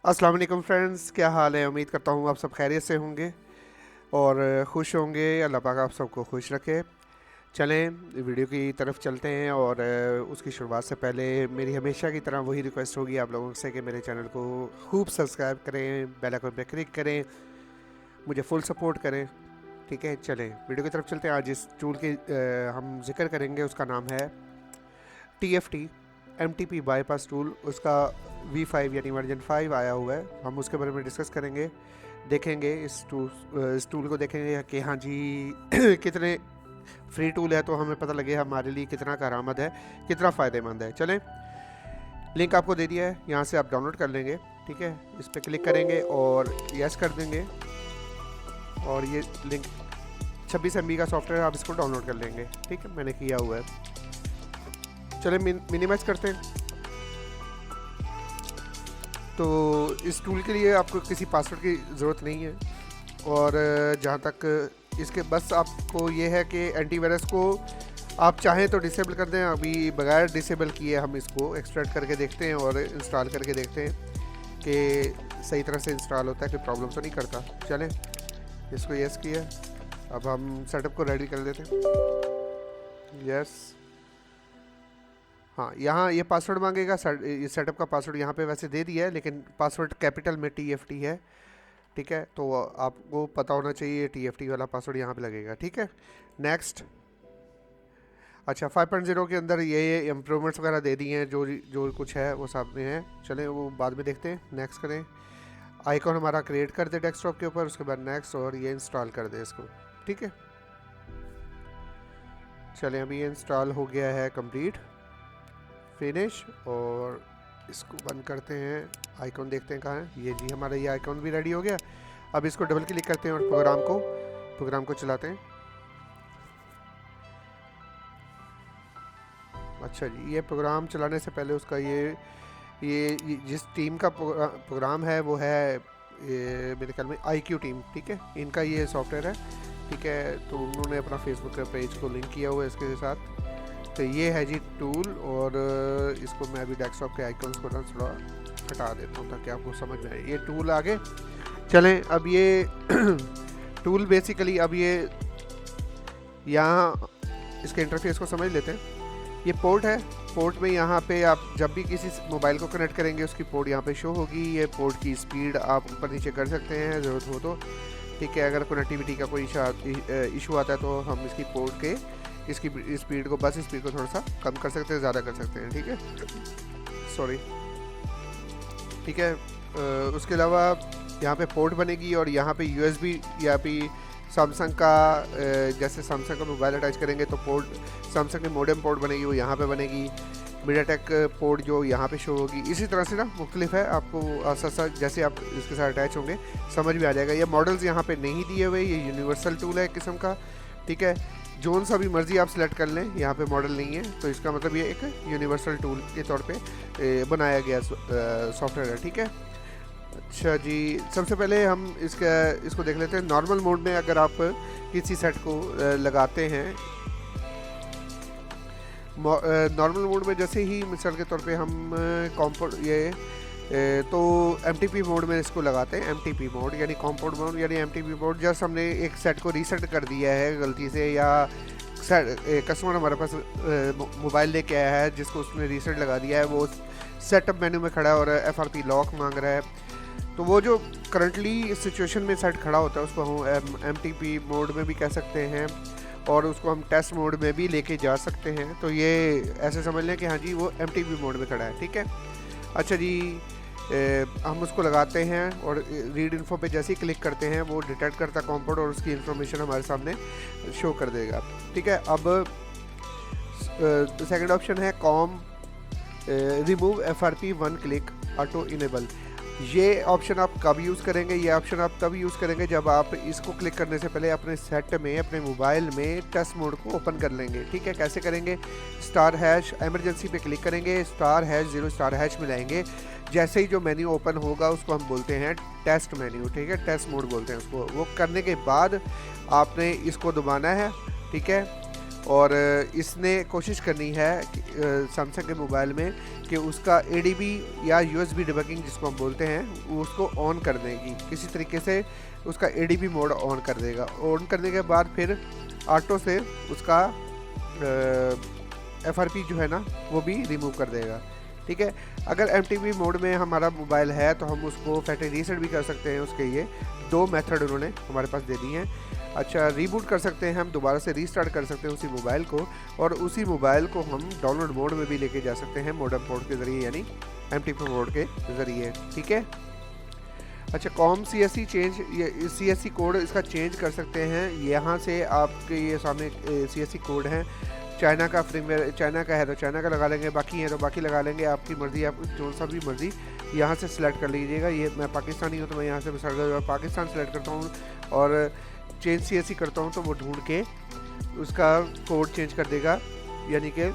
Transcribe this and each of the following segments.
अस्सलाम वालेकुम फ्रेंड्स, क्या हाल है। उम्मीद करता हूँ आप सब खैरियत से होंगे और खुश होंगे। अल्लाह पाक आप सबको खुश रखे। चलें वीडियो की तरफ चलते हैं और उसकी शुरुआत से पहले मेरी हमेशा की तरह वही रिक्वेस्ट होगी आप लोगों से कि मेरे चैनल को खूब सब्सक्राइब करें, बेल आइकन पे क्लिक करें, मुझे फुल सपोर्ट करें। ठीक है, चलें वीडियो की तरफ चलते हैं। आज जिस टूल की हम जिक्र करेंगे उसका नाम है TFT MTP बाईपास टूल। उसका V5 यानी वर्जन 5 आया हुआ है। हम उसके बारे में डिस्कस करेंगे, देखेंगे इस टूल को देखेंगे कि हाँ जी कितने फ्री टूल है, तो हमें पता लगे हमारे लिए कितना कारआमद है, कितना फ़ायदेमंद है। चलें, लिंक आपको दे दिया है, यहाँ से आप डाउनलोड कर लेंगे। ठीक है, इस पर क्लिक करेंगे और यस कर देंगे और ये लिंक 26 MB का सॉफ्टवेयर, आप इसको डाउनलोड कर लेंगे। ठीक है, मैंने किया हुआ है। चलें मिनिमाइज करते हैं। तो इस टूल के लिए आपको किसी पासवर्ड की ज़रूरत नहीं है और जहाँ तक इसके बस आपको ये है कि एंटीवायरस को आप चाहें तो डिसेबल कर दें। अभी बगैर डिसेबल किए हम इसको एक्सट्रैक्ट करके देखते हैं और इंस्टॉल करके देखते हैं कि सही तरह से इंस्टॉल होता है, कोई प्रॉब्लम तो नहीं करता। चलें, इसको यस किया। अब हम सेटअप को रेडी कर देते हैं। यस, हाँ, यहाँ ये पासवर्ड मांगेगा। ये सेटअप का पासवर्ड यहाँ पे वैसे दे दिया है, लेकिन पासवर्ड कैपिटल में TFT है। ठीक है, तो आपको पता होना चाहिए TFT वाला पासवर्ड यहाँ पे लगेगा। ठीक है, नेक्स्ट। अच्छा, 5.0 के अंदर ये इम्प्रूवमेंट्स वगैरह दे दी हैं, जो जो कुछ है वो सामने है। चलें वो बाद में देखते हैं। नेक्स्ट करें, आइकॉन हमारा क्रिएट कर दे डेस्कटॉप के ऊपर, उसके बाद नेक्स्ट और ये इंस्टॉल कर दे इसको। ठीक है, चलें अभी ये इंस्टॉल हो गया है कंप्लीट, फिनिश। और इसको बंद करते हैं। आइकॉन देखते हैं कहाँ है। ये जी, हमारा ये आइकॉन भी रेडी हो गया। अब इसको डबल क्लिक करते हैं और प्रोग्राम को चलाते हैं। अच्छा जी, ये प्रोग्राम चलाने से पहले उसका ये जिस टीम का प्रोग्राम है वो है मेरे ख्याल में IQ टीम। ठीक है, इनका ये सॉफ्टवेयर है। ठीक है, तो उन्होंने अपना फेसबुक के पेज को लिंक किया हुआ है इसके साथ। तो ये है जी टूल, और इसको मैं अभी डेस्कटॉप के आइकॉन्स को ना थोड़ा हटा देता हूँ ताकि आपको समझ में आए। ये टूल आगे चलें। अब ये टूल बेसिकली, अब ये यहाँ इसके इंटरफेस को समझ लेते हैं। ये पोर्ट है। पोर्ट में यहाँ पे आप जब भी किसी मोबाइल को कनेक्ट करेंगे उसकी पोर्ट यहाँ पे शो होगी। ये पोर्ट की स्पीड आप ऊपर नीचे कर सकते हैं ज़रूरत हो तो। ठीक है, अगर कनेक्टिविटी का कोई इशू आता है तो हम इसकी पोर्ट के इसकी स्पीड को, बस स्पीड को थोड़ा सा कम कर सकते हैं, ज़्यादा कर सकते हैं। ठीक है, सॉरी। ठीक है, उसके अलावा यहाँ पे पोर्ट बनेगी और यहाँ पे USB या फिर सैमसंग का जैसे सैमसंग का मोबाइल अटैच करेंगे तो पोर्ट, सैमसंग की मॉडेम पोर्ट बनेगी, वो यहाँ पे बनेगी। मीडियाटेक पोर्ट जो यहाँ पे शो होगी। इसी तरह से ना मुख्तलिफ है, आपको साथ जैसे आप इसके साथ अटैच होंगे समझ में आ जाएगा। ये मॉडल्स यहाँ पे नहीं दिए हुए, ये यूनिवर्सल टूल है एक किस्म का। ठीक है, जोन सा भी मर्जी आप सिलेक्ट कर लें, यहाँ पे मॉडल नहीं है, तो इसका मतलब ये एक यूनिवर्सल टूल के तौर पे बनाया गया सॉफ्टवेयर है। ठीक है, अच्छा जी, सबसे पहले हम इसको देख लेते हैं। नॉर्मल मोड में अगर आप किसी सेट को लगाते हैं, नॉर्मल मोड में जैसे ही मिसाल के तौर पे हम तो MTP मोड में इसको लगाते हैं। MTP मोड यानी कॉम्पाउंड मोड यानी MTP मोड, जस्ट हमने एक सेट को रीसेट कर दिया है गलती से, या कस्टमर हमारे पास मोबाइल लेके आया है जिसको उसने रीसेट लगा दिया है, वो सेटअप मेन्यू में खड़ा है और FRP लॉक मांग रहा है। तो वो जो करंटली सिचुएशन में सेट खड़ा होता है उसको हम MTP मोड में भी कह सकते हैं और उसको हम टेस्ट मोड में भी लेके जा सकते हैं। तो ये ऐसे समझ लें कि हाँ जी वो MTP मोड में खड़ा है। ठीक है, अच्छा जी, हम उसको लगाते हैं और रीड इन्फो पे जैसे ही क्लिक करते हैं वो डिटेक्ट करता कॉम्पोड और उसकी इन्फॉर्मेशन हमारे सामने शो कर देगा। ठीक है, अब सेकंड ऑप्शन है com remove FRP 1 click auto enable. ये ऑप्शन आप कब यूज़ करेंगे? ये ऑप्शन आप तब यूज़ करेंगे जब आप इसको क्लिक करने से पहले अपने सेट में, अपने मोबाइल में टेस्ट मोड को ओपन कर लेंगे। ठीक है, कैसे करेंगे? *# एमरजेंसी पे क्लिक करेंगे, *#0 मिलाएंगे। जैसे ही जो मेन्यू ओपन होगा उसको हम बोलते हैं टेस्ट मेन्यू, ठीक है, टेस्ट मोड बोलते हैं उसको। वो करने के बाद आपने इसको दबाना है, ठीक है। और इसने कोशिश करनी है सैमसंग के मोबाइल में कि उसका ADB या USB डिबगिंग जिसको हम बोलते हैं वो उसको ऑन कर देगी, किसी तरीके से उसका ADB मोड ऑन कर देगा। ऑन करने के बाद फिर ऑटो से उसका FRP जो है ना वो भी रिमूव कर देगा, ठीक है। अगर MTP मोड में हमारा मोबाइल है तो हम उसको फैक्ट्री रीसेट भी कर सकते हैं। उसके ये 2 मेथड उन्होंने हमारे पास दे दी हैं। अच्छा, रीबूट कर सकते हैं, हम दोबारा से रीस्टार्ट कर सकते हैं उसी मोबाइल को, और उसी मोबाइल को हम डाउनलोड मोड में भी लेके जा सकते हैं मॉडेम पोर्ट के ज़रिए, यानी MTP मोड के ज़रिए, ठीक है। अच्छा, कॉम CSC चेंज, ये CSC कोड इसका चेंज कर सकते हैं। यहाँ से आपके ये सामने CSC कोड है। चाइना का फ्रीवेयर, चाइना का है तो चाइना का लगा लेंगे, बाकी है तो बाकी लगा लेंगे, आपकी मर्ज़ी, आप जो सा भी मर्ज़ी यहाँ से सिलेक्ट कर लीजिएगा। ये मैं पाकिस्तानी हूँ तो मैं यहाँ से पाकिस्तान सेलेक्ट करता हूँ और चेंज CSC करता हूँ तो वो ढूंढ के उसका कोड चेंज कर देगा, यानी कि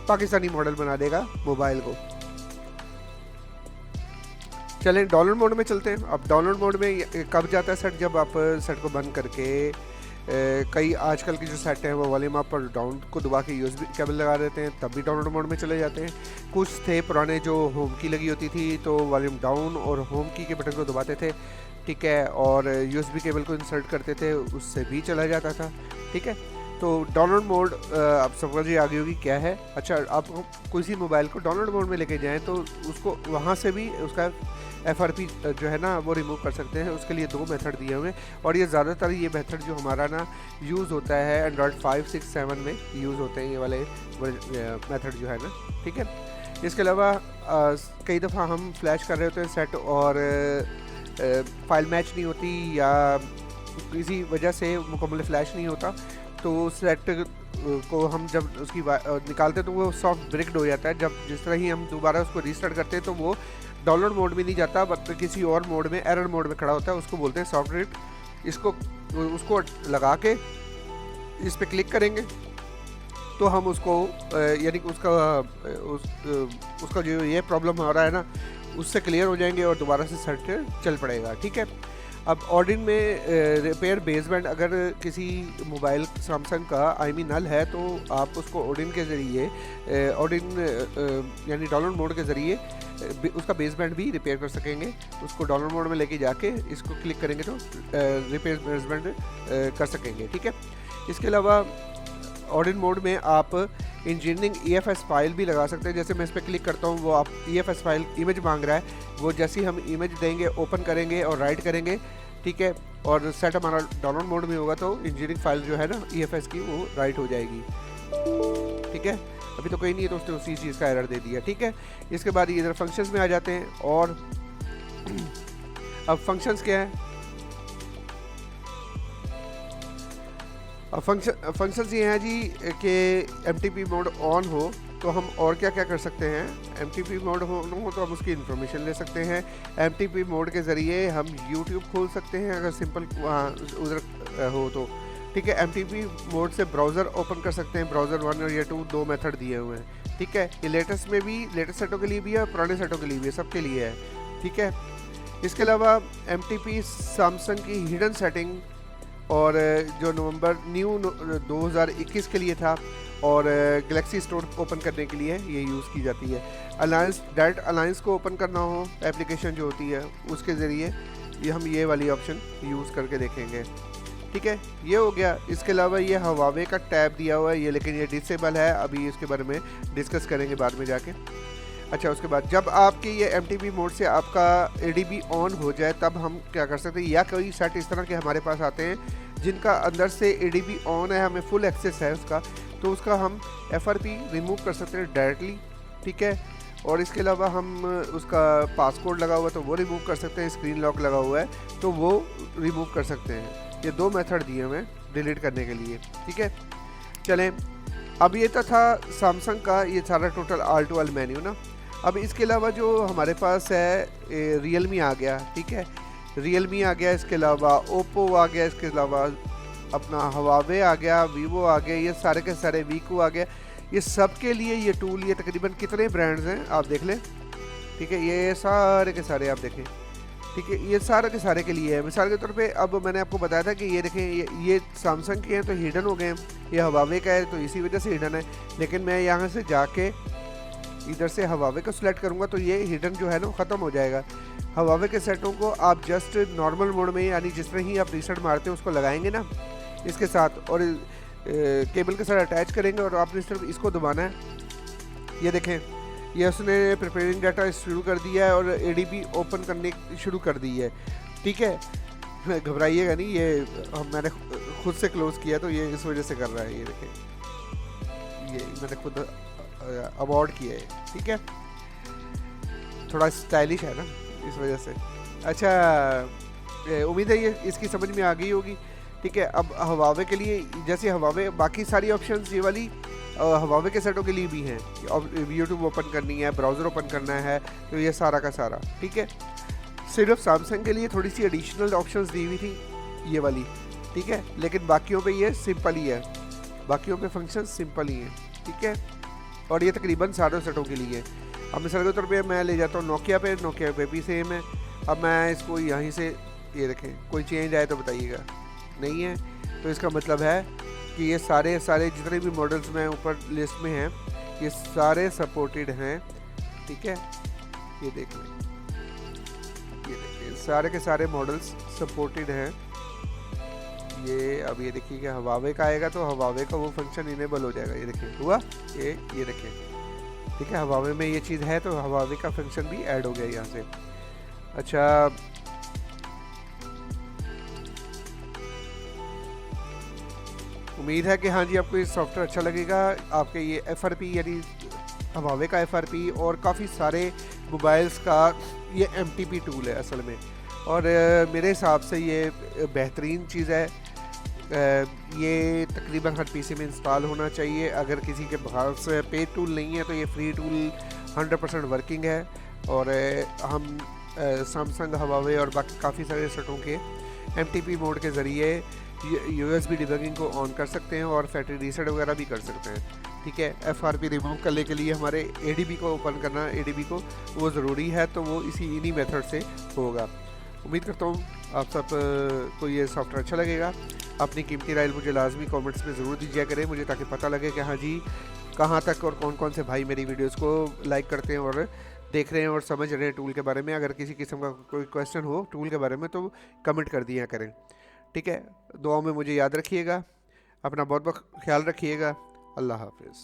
पाकिस्तानी मॉडल बना देगा मोबाइल को। चलें डाउनलोड मोड में चलते हैं। अब डाउनलोड मोड में कब जाता है सेट, जब आप सेट को बंद करके कई आजकल के जो सेट हैं वो वॉल्यूम अप और डाउन को दबा के USB केबल लगा देते हैं, तब भी डाउनलोड मोड में चले जाते हैं। कुछ थे पुराने जो होम की लगी होती थी तो वॉल्यूम डाउन और होम की के बटन को दबाते थे, ठीक है, और USB केबल को इंसर्ट करते थे, उससे भी चला जाता था, ठीक है। तो डाउनलोड मोड आप समझिए आगे होगी क्या है। अच्छा, आप किसी मोबाइल को डाउनलोड मोड में लेके जाएं तो उसको वहाँ से भी उसका FRP जो है ना वो रिमूव कर सकते हैं। उसके लिए 2 मेथड दिए हुए हैं, और ये ज़्यादातर ये मेथड जो हमारा ना यूज़ होता है एंड्रॉयड 5, 6, 7 में यूज़ होते हैं ये वाले मेथड जो है ना, ठीक है। इसके अलावा कई दफ़ा हम फ्लैश कर रहे होते हैं सेट और फाइल मैच नहीं होती या किसी वजह से मुकम्मल फ्लैश नहीं होता, तो सेट को हम जब उसकी निकालते हैं तो वो सॉफ्ट ब्रेक्ड हो जाता है। जब जिस तरह ही हम दोबारा उसको रीस्टार्ट करते हैं तो वो डाउनलोड मोड में नहीं जाता, बट किसी और मोड में, एरर मोड में खड़ा होता है, उसको बोलते हैं सॉफ्ट ब्रेक। उसको लगा के इस पर क्लिक करेंगे तो हम उसको यानी कि उसका जो ये प्रॉब्लम हो रहा है ना उससे क्लियर हो जाएंगे और दोबारा से सेट चल पड़ेगा, ठीक है। अब ऑडिन में रिपेयर बेसबैंड, अगर किसी मोबाइल सैमसंग का IMEI नल है तो आप उसको ऑडिन के ज़रिए ऑडिन यानी डाउनलोड मोड के ज़रिए उसका बेसबैंड भी रिपेयर कर सकेंगे। उसको डाउनलोड मोड में लेके जाके इसको क्लिक करेंगे तो रिपेयर बेसबैंड कर सकेंगे, ठीक है। इसके अलावा ऑडिन मोड में आप इंजीनियरिंग EFS फाइल भी लगा सकते हैं। जैसे मैं इस पर क्लिक करता हूँ, वो आप EFS फाइल इमेज मांग रहा है, वो जैसे ही हम इमेज देंगे, ओपन करेंगे और राइट करेंगे, ठीक है, और सेट हमारा डाउनलोड मोड में होगा तो इंजीनियरिंग फाइल जो है ना EFS की वो राइट हो जाएगी, ठीक है। अभी तो कोई नहीं है तो उसने उसी चीज़ का एरर दे दिया, ठीक है। इसके बाद इधर फंक्शंस में आ जाते हैं, और अब फंक्शंस क्या है, अब फंक्शंस ये हैं जी कि MTP मोड ऑन हो तो हम और क्या क्या कर सकते हैं। MTP मोड हो तो हम उसकी इन्फॉर्मेशन ले सकते हैं। MTP मोड के ज़रिए हम YouTube खोल सकते हैं अगर सिंपल उधर हो तो, ठीक है। MTP मोड से ब्राउज़र ओपन कर सकते हैं, ब्राउज़र 1 और या 2, 2 मेथड दिए हुए हैं, ठीक है। ये लेटेस्ट में भी, लेटेस्ट सेटों के लिए भी है, पुराने सेटों के लिए भी है, सबके लिए है, ठीक है। इसके अलावा MTP सैमसंग की हिडन सेटिंग और जो नवंबर 2021 के लिए था और गैलेक्सी स्टोर ओपन करने के लिए ये यूज़ की जाती है। अलायंस, डायरेक्ट अलायंस को ओपन करना हो एप्लीकेशन जो होती है उसके ज़रिए हम ये वाली ऑप्शन यूज़ करके देखेंगे, ठीक है। ये हो गया। इसके अलावा ये हवावे का टैब दिया हुआ है ये, लेकिन ये डिसेबल है, अभी इसके बारे में डिस्कस करेंगे बाद में जाके। अच्छा, उसके बाद जब आपके ये MTP मोड से आपका ADB ऑन हो जाए तब हम क्या कर सकते हैं, या कोई सेट इस तरह के हमारे पास आते हैं जिनका अंदर से ADB ऑन है, हमें फुल एक्सेस है उसका, तो उसका हम FRP रिमूव कर सकते हैं डायरेक्टली, ठीक है। और इसके अलावा हम उसका पासकोड लगा हुआ है तो वो रिमूव कर सकते हैं, स्क्रीन लॉक लगा हुआ है तो वो रिमूव कर सकते हैं। ये 2 मेथड दिए हमें डिलीट करने के लिए, ठीक है। चलें, अब ये तो था सैमसंग का ये सारा total all to all menu ना। अब इसके अलावा जो हमारे पास है रियलमी आ गया, ठीक है, रियलमी आ गया, इसके अलावा ओप्पो आ गया, इसके अलावा अपना हवावे आ गया, वीवो आ गया, ये सारे के सारे वीको आ गया। ये सब के लिए ये टूल, ये तकरीबन कितने ब्रांड्स हैं आप देख लें, ठीक है, ये सारे के सारे आप देखें, ठीक है, ये सारे के सारे के लिए है। मिसाल के तौर पे अब मैंने आपको बताया था कि ये देखें, ये सैमसंग के हैं तो हिडन हो गए हैं, ये हवावे का है तो इसी वजह से हिडन है। लेकिन मैं यहाँ से जाके इधर से हवावे को सिलेक्ट करूँगा तो ये हिडन जो है ना ख़त्म हो जाएगा। हवावे के सेटों को आप जस्ट नॉर्मल मोड में, यानी जिस तरह ही आप रीसेट मारते हैं उसको लगाएंगे ना इसके साथ, और केबल के साथ अटैच करेंगे और आपने सिर्फ इसको दबाना है। ये देखें, ये उसने प्रिपेयरिंग डाटा शुरू कर दिया है और एडीबी ओपन करने शुरू कर दी है। ठीक है, घबराइएगा नहीं, ये मैंने खुद से क्लोज़ किया तो ये इस वजह से कर रहा है। ये देखें, ये मैंने खुद अवॉर्ड किया है। ठीक है, थोड़ा स्टाइलिश है ना इस वजह से। अच्छा, उम्मीद है ये इसकी समझ में आ गई होगी। ठीक है, अब हवावे के लिए जैसे हवावे बाकी सारी ऑप्शंस ये वाली हवावे के सेटों के लिए भी हैं। यूट्यूब ओपन करनी है, ब्राउज़र ओपन करना है, तो ये सारा का सारा। ठीक है, सिर्फ सैमसंग के लिए थोड़ी सी एडिशनल ऑप्शंस दी हुई थी ये वाली। ठीक है, लेकिन बाकियों पे ये सिंपल ही है, बाकियों पे फंक्शन सिंपल ही है। ठीक है, और ये तकरीबन सारे सेटों के लिए। अब मिसाल के तौर पे मैं ले जाता हूँ नोकिया पे भी सेम है। अब मैं इसको यहीं से, ये देखें, कोई चेंज आए तो बताइएगा, नहीं है तो इसका मतलब है कि ये सारे जितने भी मॉडल्स में ऊपर लिस्ट में हैं ये सारे सपोर्टेड हैं। ठीक है, ये देख लें, ये देखिए सारे के सारे मॉडल्स सपोर्टेड हैं। ये अब ये देखिए कि हवावे का आएगा तो हवावे का वो फंक्शन इनेबल हो जाएगा। ये देखिए हुआ, ये देखिए। ठीक है, हवावे में ये चीज़ है तो हवावे का फंक्शन भी ऐड हो गया यहाँ से। अच्छा, उम्मीद है कि हाँ जी आपको ये सॉफ्टवेयर अच्छा लगेगा। आपके ये FRP यानी हवावे का FRP और काफ़ी सारे मोबाइल्स का ये MTP टूल है असल में, और मेरे हिसाब से ये बेहतरीन चीज़ है। ये तकरीबन हर PC में इंस्टॉल होना चाहिए। अगर किसी के पास पेड टूल नहीं है तो ये फ्री टूल 100% वर्किंग है। और हम सैमसंग, हवावे और बाकी काफ़ी सारे सेटों के MTP मोड के ज़रिए USB डिबगिंग को ऑन कर सकते हैं और फैक्ट्री रीसेट वगैरह भी कर सकते हैं। ठीक है, FRP रिमूव करने के लिए हमारे ADB को ओपन करना, ADB को वो ज़रूरी है, तो वो इन्हीं मेथड से होगा। उम्मीद करता हूँ आप सब को ये सॉफ्टवेयर अच्छा लगेगा। अपनी कीमती राय मुझे लाजमी कमेंट्स में ज़रूर दीजिए करें मुझे, ताकि पता लगे कि हाँ जी कहाँ तक और कौन कौन से भाई मेरी वीडियोज़ को लाइक करते हैं और देख रहे हैं और समझ रहे हैं टूल के बारे में। अगर किसी किस्म का कोई क्वेश्चन हो टूल के बारे में तो कमेंट कर दिया करें। ठीक है, दुआओं में मुझे याद रखिएगा, अपना बहुत बहुत ख्याल रखिएगा। अल्लाह हाफिज़।